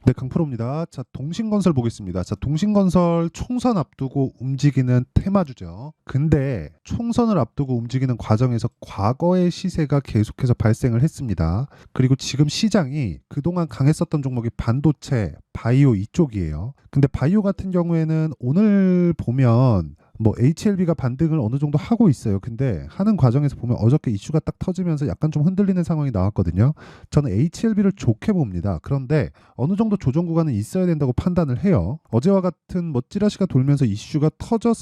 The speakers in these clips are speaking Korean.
네, 강프로입니다. 자, 동신건설 보겠습니다. 자, 동신건설 총선 앞두고 움직이는 테마주죠. 근데 총선을 앞두고 움직이는 과정에서 과거의 시세가 계속해서 발생을 했습니다. 그리고 지금 시장이 그동안 강했었던 종목이 반도체, 바이오 이쪽이에요. 근데 바이오 같은 경우에는 오늘 보면 뭐 HLB가 반등을 어느 정도 하고 있어요. 근데 하는 과정에서 보면 어저께 이슈가 딱 터지면서 약간 좀 흔들리는 상황이 나왔거든요. 저는 HLB를 좋게 봅니다. 그런데 어느 정도 조정 구간은 있어야 된다고 판단을 해요. 어제와 같은 뭐 찌라시가 돌면서 이슈가 터져서라는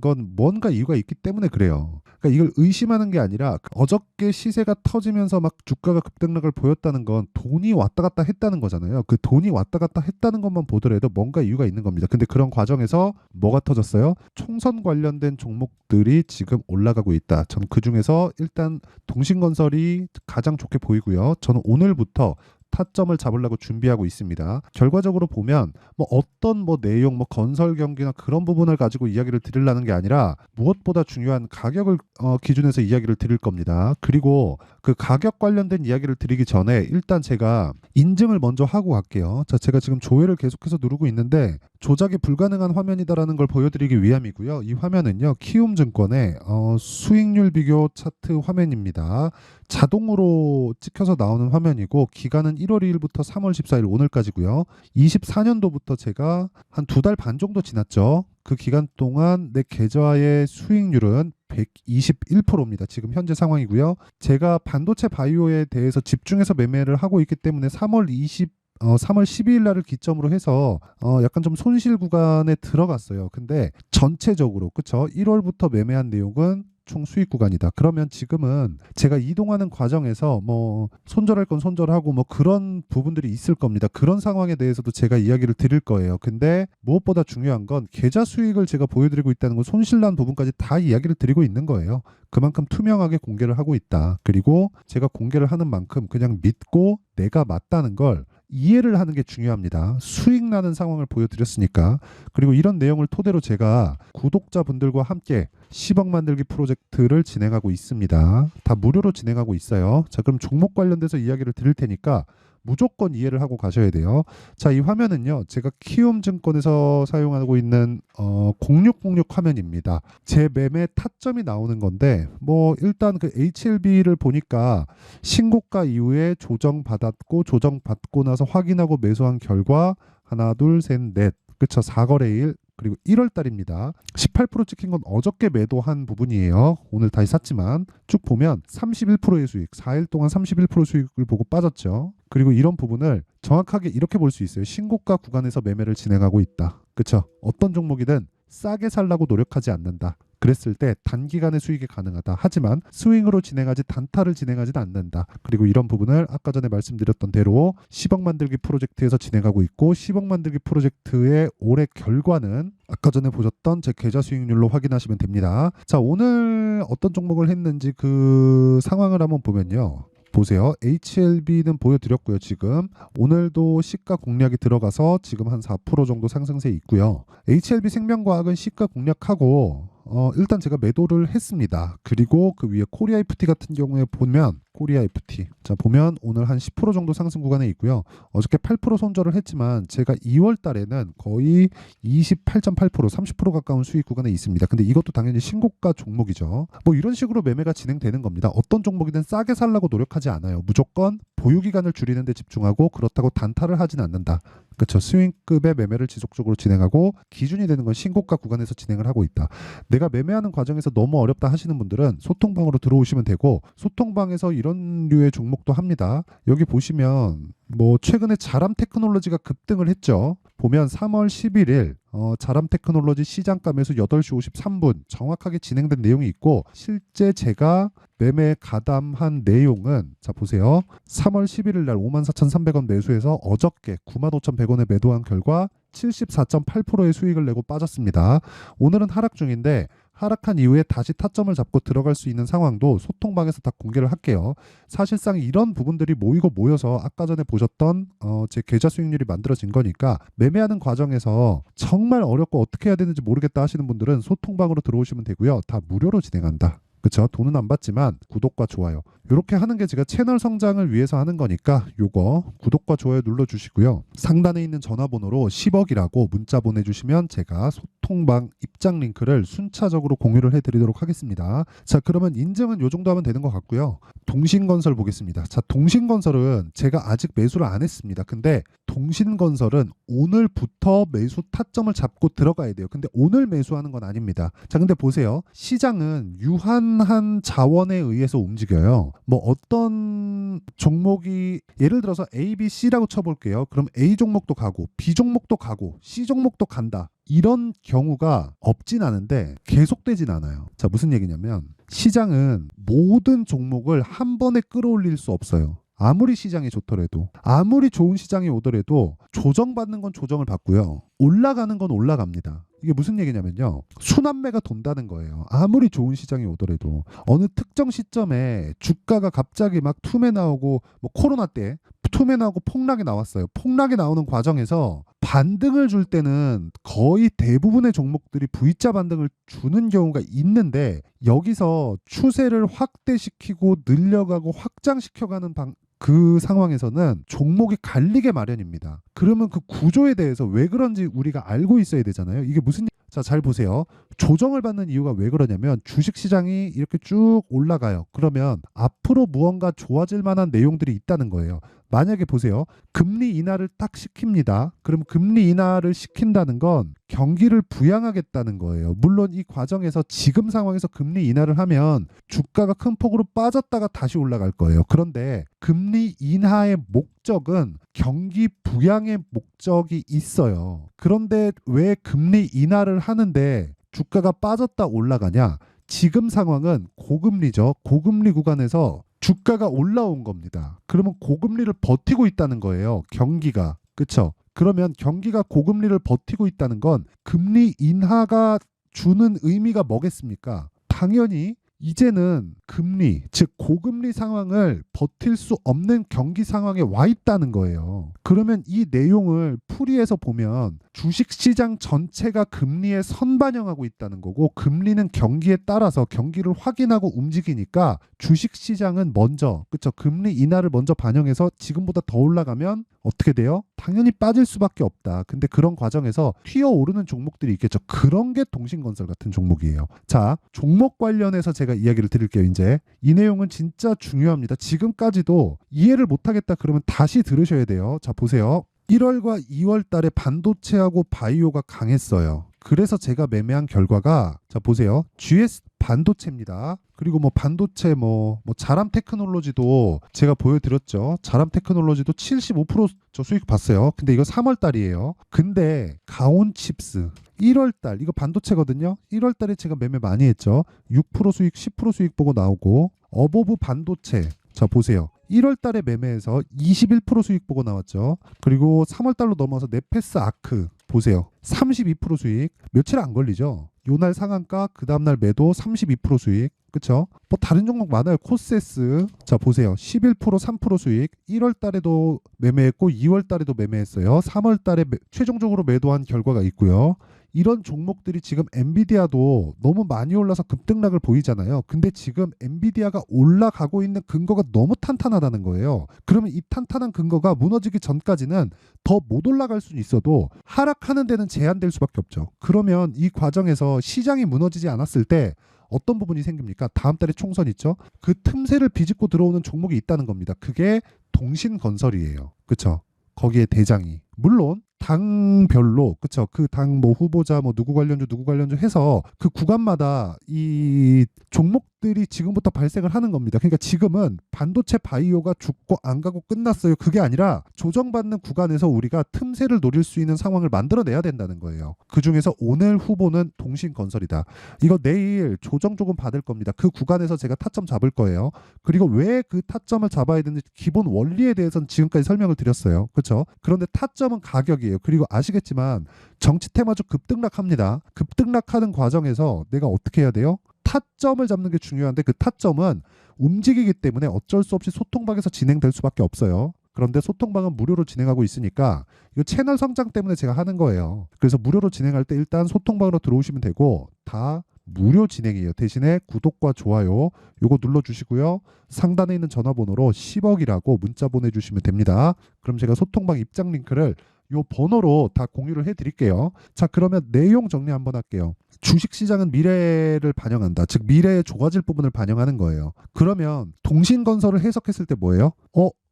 건 뭔가 이유가 있기 때문에 그래요. 그러니까 이걸 의심하는 게 아니라 어저께 시세가 터지면서 막 주가가 급등락을 보였다는 건 돈이 왔다 갔다 했다는 거잖아요. 그 돈이 왔다 갔다 했다는 것만 보더라도 뭔가 이유가 있는 겁니다. 근데 그런 과정에서 뭐가 터졌어요? 총선 관련된 종목들이 지금 올라가고 있다. 전 그중에서 일단 동신건설이 가장 좋게 보이고요. 저는 오늘부터 타점을 잡으려고 준비하고 있습니다. 결과적으로 보면 뭐 어떤 뭐 내용, 뭐 건설 경기나 그런 부분을 가지고 이야기를 드리려는 게 아니라 무엇보다 중요한 가격을 기준해서 이야기를 드릴 겁니다. 그리고 그 가격 관련된 이야기를 드리기 전에 일단 제가 인증을 먼저 하고 갈게요. 자, 제가 지금 조회를 계속해서 누르고 있는데 조작이 불가능한 화면이다라는 걸 보여드리기 위함이고요. 이 화면은요, 키움증권의 수익률 비교 차트 화면입니다. 자동으로 찍혀서 나오는 화면이고 기간은 1월 2일부터 3월 14일 오늘까지고요. 24년도부터 제가 한 2달 반 정도 지났죠. 그 기간 동안 내 계좌의 수익률은 121%입니다. 지금 현재 상황이고요. 제가 반도체 바이오에 대해서 집중해서 매매를 하고 있기 때문에 3월 12일 날을 기점으로 해서 약간 좀 손실 구간에 들어갔어요. 근데 전체적으로 그쵸? 1월부터 매매한 내용은 총 수익 구간이다. 그러면 지금은 제가 이동하는 과정에서 뭐 손절할 건 손절하고 뭐 그런 부분들이 있을 겁니다. 그런 상황에 대해서도 제가 이야기를 드릴 거예요. 근데 무엇보다 중요한 건 계좌 수익을 제가 보여드리고 있다는 건 손실난 부분까지 다 이야기를 드리고 있는 거예요. 그만큼 투명하게 공개를 하고 있다. 그리고 제가 공개를 하는 만큼 그냥 믿고 내가 맞다는 걸 이해를 하는 게 중요합니다. 수익 나는 상황을 보여드렸으니까. 그리고 이런 내용을 토대로 제가 구독자분들과 함께 10억 만들기 프로젝트를 진행하고 있습니다. 다 무료로 진행하고 있어요. 자, 그럼 종목 관련돼서 이야기를 드릴 테니까 무조건 이해를 하고 가셔야 돼요. 자, 이 화면은요, 제가 키움증권에서 사용하고 있는 0606 화면입니다. 제 매매 타점이 나오는 건데 뭐 일단 그 HLB를 보니까 신고가 이후에 조정받았고 조정받고 나서 확인하고 매수한 결과 하나 둘 셋 넷 그쵸 4거래일 그리고 1월 달입니다. 18% 찍힌 건 어저께 매도한 부분이에요. 오늘 다시 샀지만 쭉 보면 31%의 수익, 4일 동안 31% 수익을 보고 빠졌죠. 그리고 이런 부분을 정확하게 이렇게 볼 수 있어요. 신고가 구간에서 매매를 진행하고 있다. 그쵸? 어떤 종목이든 싸게 살라고 노력하지 않는다. 그랬을 때 단기간의 수익이 가능하다. 하지만 스윙으로 진행하지 단타를 진행하지는 않는다. 그리고 이런 부분을 아까 전에 말씀드렸던 대로 10억 만들기 프로젝트에서 진행하고 있고 10억 만들기 프로젝트의 올해 결과는 아까 전에 보셨던 제 계좌 수익률로 확인하시면 됩니다. 자, 오늘 어떤 종목을 했는지 그 상황을 한번 보면요. 보세요. HLB는 보여드렸고요. 지금 오늘도 시가 공략이 들어가서 지금 한 4% 정도 상승세 있고요. HLB 생명과학은 시가 공략하고 일단 제가 매도를 했습니다. 그리고 그 위에 코리아 FT 같은 경우에 보면 코리아 FT 자 보면 오늘 한 10% 정도 상승 구간에 있고요. 어저께 8% 손절을 했지만 제가 2월 달에는 거의 28.8% 30% 가까운 수익 구간에 있습니다. 근데 이것도 당연히 신고가 종목이죠. 뭐 이런 식으로 매매가 진행되는 겁니다. 어떤 종목이든 싸게 살라고 노력하지 않아요. 무조건 보유 기간을 줄이는 데 집중하고 그렇다고 단타를 하진 않는다. 그렇죠. 스윙급의 매매를 지속적으로 진행하고 기준이 되는 건 신고가 구간에서 진행을 하고 있다. 내가 매매하는 과정에서 너무 어렵다 하시는 분들은 소통방으로 들어오시면 되고 소통방에서 이런 류의 종목도 합니다. 여기 보시면 뭐 최근에 자람 테크놀로지가 급등을 했죠. 보면 3월 11일 자람 테크놀로지 시장가 매수 8시 53분 정확하게 진행된 내용이 있고 실제 제가 매매 가담한 내용은 자 보세요. 3월 11일 날 54,300원 매수해서 어저께 95,100원에 매도한 결과 74.8%의 수익을 내고 빠졌습니다. 오늘은 하락 중인데 하락한 이후에 다시 타점을 잡고 들어갈 수 있는 상황도 소통방에서 다 공개를 할게요. 사실상 이런 부분들이 모이고 모여서 아까 전에 보셨던 제 계좌 수익률이 만들어진 거니까 매매하는 과정에서 정말 어렵고 어떻게 해야 되는지 모르겠다 하시는 분들은 소통방으로 들어오시면 되고요. 다 무료로 진행한다. 그쵸? 돈은 안 받지만 구독과 좋아요 이렇게 하는 게 제가 채널 성장을 위해서 하는 거니까 요거 구독과 좋아요 눌러주시고요. 상단에 있는 전화번호로 10억이라고 문자 보내주시면 제가 소통방 입장 링크를 순차적으로 공유를 해드리도록 하겠습니다. 자, 그러면 인증은 요 정도 하면 되는 것 같고요. 동신건설 보겠습니다. 자, 동신건설은 제가 아직 매수를 안 했습니다. 근데 동신건설은 오늘부터 매수 타점을 잡고 들어가야 돼요. 근데 오늘 매수하는 건 아닙니다. 자, 근데 보세요. 시장은 유한한 자원에 의해서 움직여요. 뭐 어떤 종목이 예를 들어서 A, B, C라고 쳐볼게요. 그럼 A 종목도 가고 B 종목도 가고 C 종목도 간다. 이런 경우가 없진 않은데 계속되진 않아요. 자, 무슨 얘기냐면 시장은 모든 종목을 한 번에 끌어올릴 수 없어요. 아무리 시장이 좋더라도 아무리 좋은 시장이 오더라도 조정받는 건 조정을 받고요. 올라가는 건 올라갑니다. 이게 무슨 얘기냐면요. 순환매가 돈다는 거예요. 아무리 좋은 시장이 오더라도 어느 특정 시점에 주가가 갑자기 막 툼에 나오고 뭐 코로나 때 툼에 나오고 폭락이 나왔어요. 폭락이 나오는 과정에서 반등을 줄 때는 거의 대부분의 종목들이 V자 반등을 주는 경우가 있는데 여기서 추세를 확대시키고 늘려가고 확장시켜가는 그 상황에서는 종목이 갈리게 마련입니다. 그러면 그 구조에 대해서 왜 그런지 우리가 알고 있어야 되잖아요. 이게 무슨 자, 잘 보세요. 조정을 받는 이유가 왜 그러냐면 주식시장이 이렇게 쭉 올라가요. 그러면 앞으로 무언가 좋아질 만한 내용들이 있다는 거예요. 만약에 보세요. 금리 인하를 딱 시킵니다. 그럼 금리 인하를 시킨다는 건 경기를 부양하겠다는 거예요. 물론 이 과정에서 지금 상황에서 금리 인하를 하면 주가가 큰 폭으로 빠졌다가 다시 올라갈 거예요. 그런데 금리 인하의 목적은 경기 부양의 목적이 있어요. 그런데 왜 금리 인하를 하는데 주가가 빠졌다 올라가냐? 지금 상황은 고금리죠. 고금리 구간에서 주가가 올라온 겁니다. 그러면 고금리를 버티고 있다는 거예요. 경기가. 그쵸? 그러면 경기가 고금리를 버티고 있다는 건 금리 인하가 주는 의미가 뭐겠습니까? 당연히 이제는 금리, 즉 고금리 상황을 버틸 수 없는 경기 상황에 와 있다는 거예요. 그러면 이 내용을 풀이해서 보면 주식시장 전체가 금리에 선반영하고 있다는 거고 금리는 경기에 따라서 경기를 확인하고 움직이니까 주식시장은 먼저 그쵸 금리 인하를 먼저 반영해서 지금보다 더 올라가면 어떻게 돼요? 당연히 빠질 수밖에 없다. 근데 그런 과정에서 튀어오르는 종목들이 있겠죠. 그런 게 동신건설 같은 종목이에요. 자, 종목 관련해서 제가 이야기를 드릴게요. 이제 이 내용은 진짜 중요합니다. 지금까지도 이해를 못하겠다 그러면 다시 들으셔야 돼요. 자, 보세요. 1월과 2월 달에 반도체하고 바이오가 강했어요. 그래서 제가 매매한 결과가 자 보세요. GS 반도체입니다. 그리고 뭐 반도체 뭐 자람 테크놀로지도 제가 보여드렸죠. 자람 테크놀로지도 75%저 수익 봤어요. 근데 이거 3월 달이에요. 근데 가온칩스 1월 달 이거 반도체거든요. 1월 달에 제가 매매 많이 했죠. 6% 수익, 10% 수익 보고 나오고 어보브 반도체 자 보세요. 1월 달에 매매해서 21% 수익 보고 나왔죠. 그리고 3월 달로 넘어서 네페스 아크 보세요. 32% 수익. 며칠 안 걸리죠. 요날 상한가 그 다음날 매도 32% 수익. 그쵸? 뭐 다른 종목 많아요. 코세스 자 보세요. 11% 3% 수익. 1월 달에도 매매했고 2월 달에도 매매했어요. 3월 달에 최종적으로 매도한 결과가 있고요. 이런 종목들이 지금 엔비디아도 너무 많이 올라서 급등락을 보이잖아요. 근데 지금 엔비디아가 올라가고 있는 근거가 너무 탄탄하다는 거예요. 그러면 이 탄탄한 근거가 무너지기 전까지는 더 못 올라갈 수는 있어도 하락하는 데는 제한될 수밖에 없죠. 그러면 이 과정에서 시장이 무너지지 않았을 때 어떤 부분이 생깁니까? 다음 달에 총선 있죠? 그 틈새를 비집고 들어오는 종목이 있다는 겁니다. 그게 동신건설이에요. 그쵸? 거기에 대장이. 물론 당별로 그쵸 그 당 뭐 후보자 뭐 누구 관련주 해서 그 구간마다 이 종목들이 지금부터 발생을 하는 겁니다. 그러니까 지금은 반도체 바이오가 죽고 안 가고 끝났어요. 그게 아니라 조정받는 구간에서 우리가 틈새를 노릴 수 있는 상황을 만들어내야 된다는 거예요. 그중에서 오늘 후보는 동신건설이다. 이거 내일 조정 조금 받을 겁니다. 그 구간에서 제가 타점 잡을 거예요. 그리고 왜 그 타점을 잡아야 되는지 기본 원리에 대해서는 지금까지 설명을 드렸어요. 그렇죠? 그런데 타점은 가격이에요. 그리고 아시겠지만 정치 테마주 급등락합니다. 급등락하는 과정에서 내가 어떻게 해야 돼요? 타점을 잡는 게 중요한데 그 타점은 움직이기 때문에 어쩔 수 없이 소통방에서 진행될 수밖에 없어요. 그런데 소통방은 무료로 진행하고 있으니까 이거 채널 성장 때문에 제가 하는 거예요. 그래서 무료로 진행할 때 일단 소통방으로 들어오시면 되고 다 무료 진행이에요. 대신에 구독과 좋아요 요거 눌러주시고요. 상단에 있는 전화번호로 10억이라고 문자 보내주시면 됩니다. 그럼 제가 소통방 입장 링크를 요 번호로 다 공유를 해드릴게요. 자, 그러면 내용 정리 한번 할게요. 주식시장은 미래를 반영한다. 즉 미래에 좋아질 부분을 반영하는 거예요. 그러면 동신건설을 해석했을 때 뭐예요?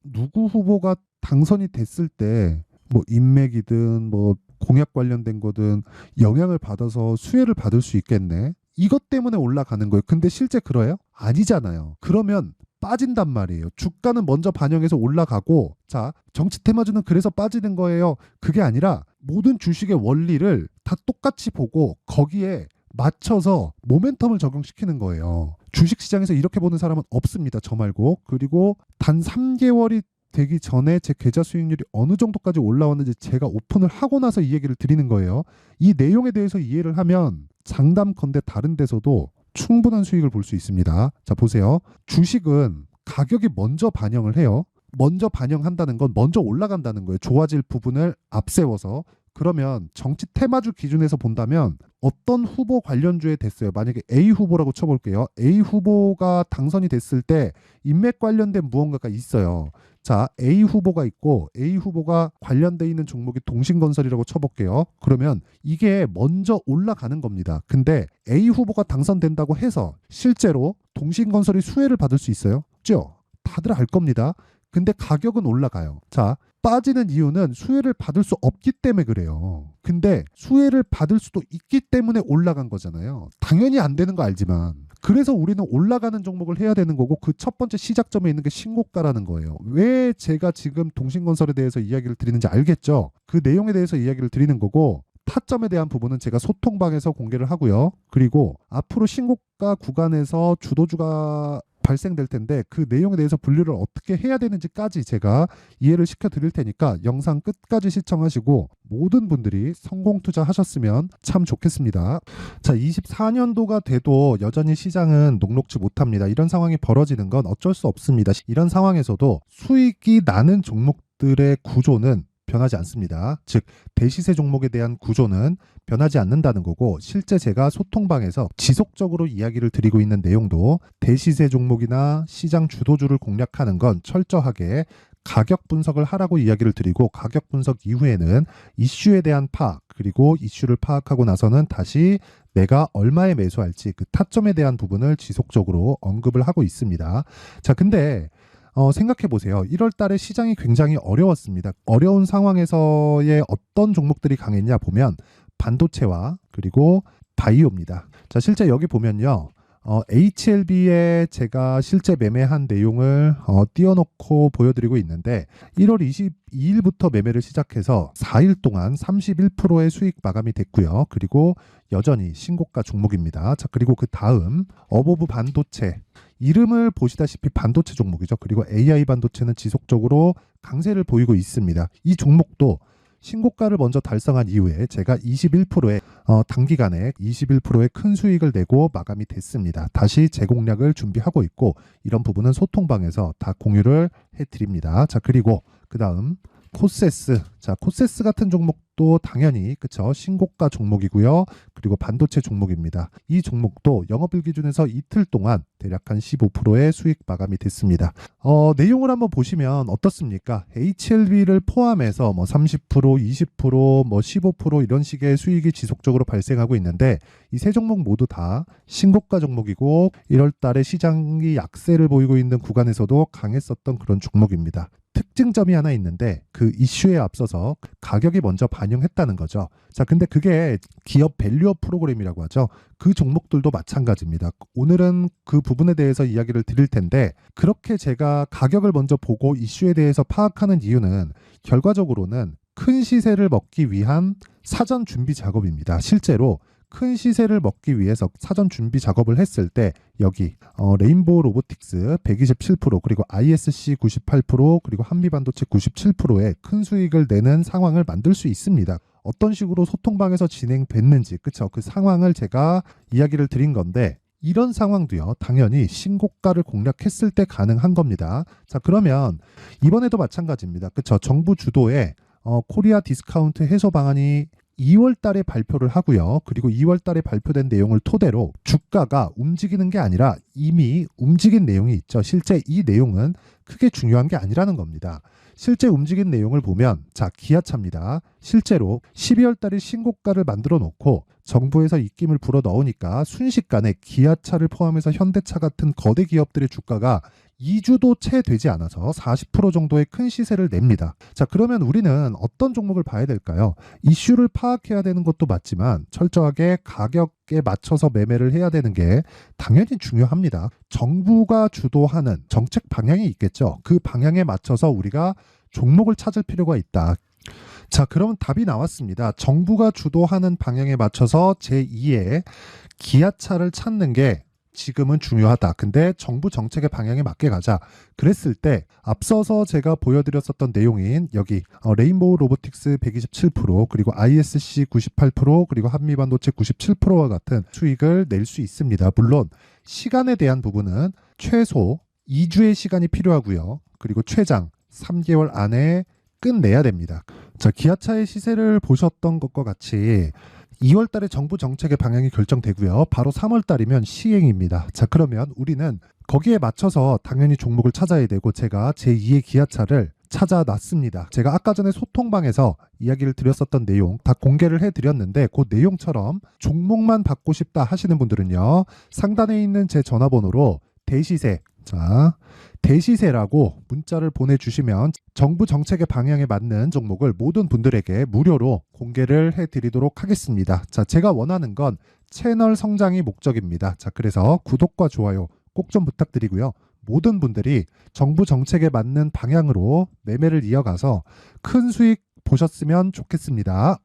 누구 후보가 당선이 됐을 때 뭐 인맥이든 뭐 공약 관련된 거든 영향을 받아서 수혜를 받을 수 있겠네. 이것 때문에 올라가는 거예요. 근데 실제 그래요? 아니잖아요. 그러면 빠진단 말이에요. 주가는 먼저 반영해서 올라가고, 자, 정치 테마주는 그래서 빠지는 거예요. 그게 아니라 모든 주식의 원리를 다 똑같이 보고 거기에 맞춰서 모멘텀을 적용시키는 거예요. 주식시장에서 이렇게 보는 사람은 없습니다. 저 말고. 그리고 단 3개월이 되기 전에 제 계좌 수익률이 어느 정도까지 올라왔는지 제가 오픈을 하고 나서 이 얘기를 드리는 거예요. 이 내용에 대해서 이해를 하면 장담컨대 다른 데서도 충분한 수익을 볼 수 있습니다. 자, 보세요. 주식은 가격이 먼저 반영을 해요. 먼저 반영한다는 건 먼저 올라간다는 거예요. 좋아질 부분을 앞세워서. 그러면 정치 테마주 기준에서 본다면 어떤 후보 관련주에 됐어요. 만약에 A 후보라고 쳐볼게요. A 후보가 당선이 됐을 때 인맥 관련된 무언가가 있어요. 자, A 후보가 있고 A 후보가 관련돼 있는 종목이 동신건설이라고 쳐볼게요. 그러면 이게 먼저 올라가는 겁니다. 근데 A 후보가 당선된다고 해서 실제로 동신건설이 수혜를 받을 수 있어요? 죠? 다들 알 겁니다. 근데 가격은 올라가요. 자, 빠지는 이유는 수혜를 받을 수 없기 때문에 그래요. 근데 수혜를 받을 수도 있기 때문에 올라간 거잖아요. 당연히 안 되는 거 알지만. 그래서 우리는 올라가는 종목을 해야 되는 거고 그 첫 번째 시작점에 있는 게 신고가라는 거예요. 왜 제가 지금 동신건설에 대해서 이야기를 드리는지 알겠죠? 그 내용에 대해서 이야기를 드리는 거고 타점에 대한 부분은 제가 소통방에서 공개를 하고요. 그리고 앞으로 신고가 구간에서 주도주가 발생될 텐데 그 내용에 대해서 분류를 어떻게 해야 되는지까지 제가 이해를 시켜 드릴 테니까 영상 끝까지 시청하시고 모든 분들이 성공 투자하셨으면 참 좋겠습니다. 자, 24년도가 돼도 여전히 시장은 녹록지 못합니다. 이런 상황이 벌어지는 건 어쩔 수 없습니다. 이런 상황에서도 수익이 나는 종목들의 구조는 변하지 않습니다. 즉 대시세 종목에 대한 구조는 변하지 않는다는 거고 실제 제가 소통방에서 지속적으로 이야기를 드리고 있는 내용도 대시세 종목이나 시장 주도주를 공략하는 건 철저하게 가격 분석을 하라고 이야기를 드리고 가격 분석 이후에는 이슈에 대한 파악 그리고 이슈를 파악하고 나서는 다시 내가 얼마에 매수할지 그 타점에 대한 부분을 지속적으로 언급을 하고 있습니다. 자, 근데 생각해 보세요. 1월 달에 시장이 굉장히 어려웠습니다. 어려운 상황에서의 어떤 종목들이 강했냐 보면 반도체와 그리고 바이오입니다. 자, 실제 여기 보면요. HLB에 제가 실제 매매한 내용을 띄워놓고 보여드리고 있는데 1월 22일부터 매매를 시작해서 4일 동안 31%의 수익 마감이 됐고요. 그리고 여전히 신고가 종목입니다. 자, 그리고 그 다음 어보브 반도체 이름을 보시다시피 반도체 종목이죠. 그리고 AI 반도체는 지속적으로 강세를 보이고 있습니다. 이 종목도 신고가를 먼저 달성한 이후에 제가 21%의 단기간에 21%의 큰 수익을 내고 마감이 됐습니다. 다시 재공략을 준비하고 있고 이런 부분은 소통방에서 다 공유를 해드립니다. 자, 그리고 그 다음 코세스. 자, 코세스 같은 종목도 당연히 그쵸 신고가 종목이고요. 그리고 반도체 종목입니다. 이 종목도 영업일 기준에서 이틀 동안 대략 한 15%의 수익 마감이 됐습니다. 내용을 한번 보시면 어떻습니까? HLB를 포함해서 뭐 30%, 20%, 뭐 15% 이런 식의 수익이 지속적으로 발생하고 있는데 이 세 종목 모두 다 신고가 종목이고 1월 달에 시장이 약세를 보이고 있는 구간에서도 강했었던 그런 종목입니다. 특징점이 하나 있는데 그 이슈에 앞서서 가격이 먼저 반영했다는 거죠. 자, 근데 그게 기업 밸류업 프로그램이라고 하죠. 그 종목들도 마찬가지입니다. 오늘은 그 부분에 대해서 이야기를 드릴 텐데 그렇게 제가 가격을 먼저 보고 이슈에 대해서 파악하는 이유는 결과적으로는 큰 시세를 먹기 위한 사전 준비 작업입니다. 실제로 큰 시세를 먹기 위해서 사전 준비 작업을 했을 때 여기 레인보우 로보틱스 127% 그리고 ISC 98% 그리고 한미반도체 97%의 큰 수익을 내는 상황을 만들 수 있습니다. 어떤 식으로 소통방에서 진행됐는지 그쵸? 그 상황을 제가 이야기를 드린 건데 이런 상황도요 당연히 신고가를 공략했을 때 가능한 겁니다. 자, 그러면 이번에도 마찬가지입니다. 그쵸? 정부 주도의 코리아 디스카운트 해소 방안이 2월 달에 발표를 하고요. 그리고 2월 달에 발표된 내용을 토대로 주가가 움직이는 게 아니라 이미 움직인 내용이 있죠. 실제 이 내용은 크게 중요한 게 아니라는 겁니다. 실제 움직인 내용을 보면 자, 기아차입니다. 실제로 12월 달에 신고가를 만들어 놓고 정부에서 입김을 불어 넣으니까 순식간에 기아차를 포함해서 현대차 같은 거대 기업들의 주가가 2주도 채 되지 않아서 40% 정도의 큰 시세를 냅니다. 자, 그러면 우리는 어떤 종목을 봐야 될까요? 이슈를 파악해야 되는 것도 맞지만 철저하게 가격에 맞춰서 매매를 해야 되는 게 당연히 중요합니다. 정부가 주도하는 정책 방향이 있겠죠. 그 방향에 맞춰서 우리가 종목을 찾을 필요가 있다. 자, 그러면 답이 나왔습니다. 정부가 주도하는 방향에 맞춰서 제2의 기아차를 찾는 게 지금은 중요하다. 근데 정부 정책의 방향에 맞게 가자. 그랬을 때 앞서서 제가 보여드렸었던 내용인 여기 레인보우 로보틱스 127% 그리고 ISC 98% 그리고 한미반도체 97%와 같은 수익을 낼 수 있습니다. 물론 시간에 대한 부분은 최소 2주의 시간이 필요하고요. 그리고 최장 3개월 안에 끝내야 됩니다. 자, 기아차의 시세를 보셨던 것과 같이 2월 달에 정부 정책의 방향이 결정되고요. 바로 3월 달이면 시행입니다. 자, 그러면 우리는 거기에 맞춰서 당연히 종목을 찾아야 되고 제가 제2의 기아차를 찾아놨습니다. 제가 아까 전에 소통방에서 이야기를 드렸었던 내용 다 공개를 해드렸는데 그 내용처럼 종목만 받고 싶다 하시는 분들은요. 상단에 있는 제 전화번호로 대시세, 자, 대시세라고 문자를 보내주시면 정부 정책의 방향에 맞는 종목을 모든 분들에게 무료로 공개를 해드리도록 하겠습니다. 자, 제가 원하는 건 채널 성장이 목적입니다. 자, 그래서 구독과 좋아요 꼭 좀 부탁드리고요. 모든 분들이 정부 정책에 맞는 방향으로 매매를 이어가서 큰 수익 보셨으면 좋겠습니다.